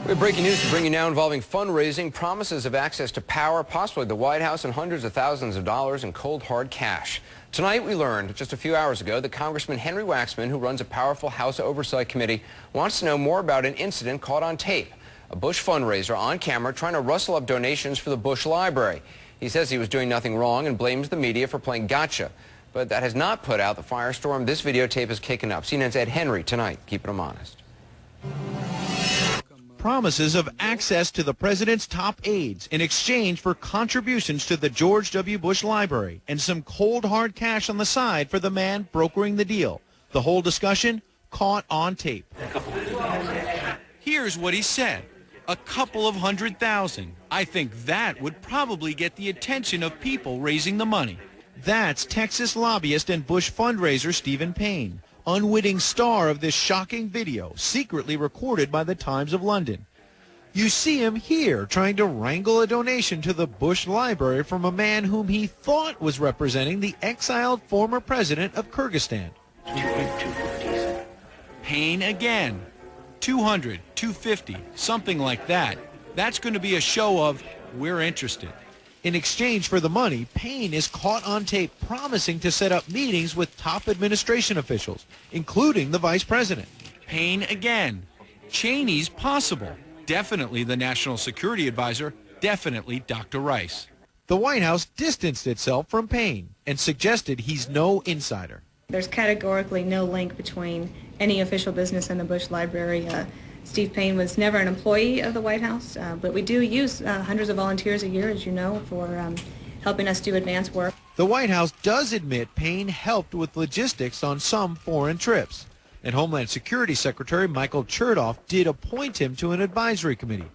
We have breaking news to bring you now involving fundraising, promises of access to power, possibly the White House, and hundreds of thousands of dollars in cold, hard cash. Tonight we learned just a few hours ago that Congressman Henry Waxman, who runs a powerful House Oversight Committee, wants to know more about an incident caught on tape. A Bush fundraiser on camera trying to rustle up donations for the Bush Library. He says he was doing nothing wrong and blames the media for playing gotcha. But that has not put out the firestorm this videotape has kicking up. CNN's Ed Henry tonight, keeping him honest. Promises of access to the president's top aides in exchange for contributions to the George W. Bush Library and some cold hard cash on the side for the man brokering the deal. The whole discussion caught on tape. Here's what he said. A couple of $100,000. I think that would probably get the attention of people raising the money. That's Texas lobbyist and Bush fundraiser Stephen Payne, unwitting star of this shocking video, secretly recorded by the Times of London. You see him here trying to wrangle a donation to the Bush Library from a man whom he thought was representing the exiled former president of Kyrgyzstan. Payne again. 200, 250, something like that. That's going to be a show of, we're interested. In exchange for the money, Payne is caught on tape promising to set up meetings with top administration officials, including the vice president. Payne again. Cheney's possible. Definitely the national security advisor. Definitely Dr. Rice. The White House distanced itself from Payne and suggested he's no insider. There's categorically no link between any official business and the Bush Library. Steve Payne was never an employee of the White House, but we do use hundreds of volunteers a year, as you know, for helping us do advance work. The White House does admit Payne helped with logistics on some foreign trips, and Homeland Security Secretary Michael Chertoff did appoint him to an advisory committee.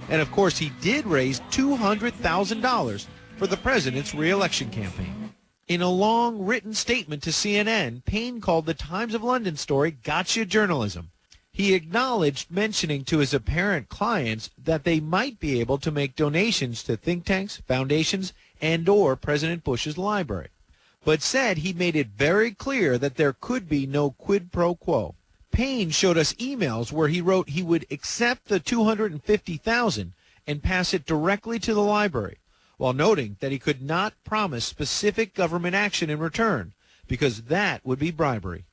And of course, he did raise $200,000 for the president's re-election campaign. In a long written statement to CNN, Payne called the Times of London story gotcha journalism. He acknowledged mentioning to his apparent clients that they might be able to make donations to think tanks, foundations, and/or President Bush's library, but said he made it very clear that there could be no quid pro quo. Payne showed us emails where he wrote he would accept the $250,000 and pass it directly to the library, while noting that he could not promise specific government action in return, because that would be bribery.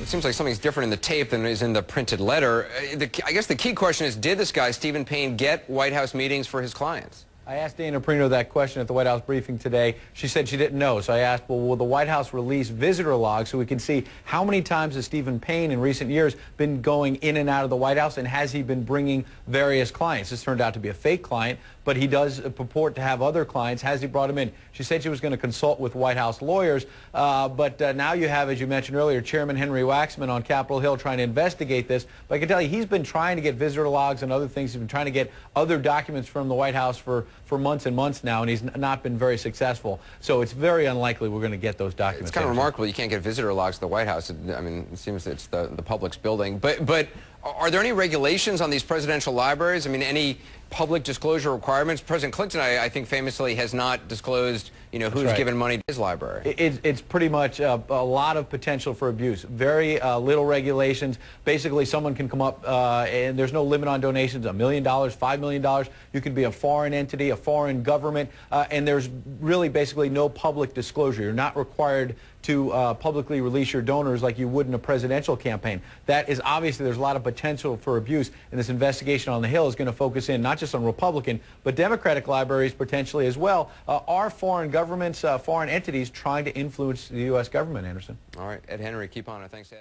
It seems like something's different in the tape than is in the printed letter. I guess the key question is, did this guy, Stephen Payne, get White House meetings for his clients? I asked Dana Perino that question at the White House briefing today. She said she didn't know. So I asked, well, will the White House release visitor logs so we can see how many times has Stephen Payne in recent years been going in and out of the White House, and has he been bringing various clients? This turned out to be a fake client, but he does purport to have other clients. Has he brought them in? She said she was going to consult with White House lawyers, but now you have, as you mentioned earlier, Chairman Henry Waxman on Capitol Hill trying to investigate this. But I can tell you, he's been trying to get visitor logs and other things. He's been trying to get other documents from the White House for months and months now, and he's not been very successful. So it's very unlikely we're going to get those documents. It's kind of remarkable you can't get visitor logs to the White House. I mean, it seems it's the public's building. But are there any regulations on these presidential libraries? I mean, any public disclosure requirements? President Clinton, I think, famously has not disclosed, who's given money to his library. It's pretty much a lot of potential for abuse. Very little regulations. Basically, someone can come up and there's no limit on donations. $1 million, $5 million. You could be a foreign entity, a foreign government, and there's really basically no public disclosure. You're not required to publicly release your donors like you would in a presidential campaign. That is obviously, there's a lot of potential for abuse, and this investigation on the Hill is going to focus in not just on Republican, but Democratic libraries potentially as well. Are foreign governments, foreign entities trying to influence the U.S. government, Anderson? All right, Ed Henry, keep on it. Thanks, Ed.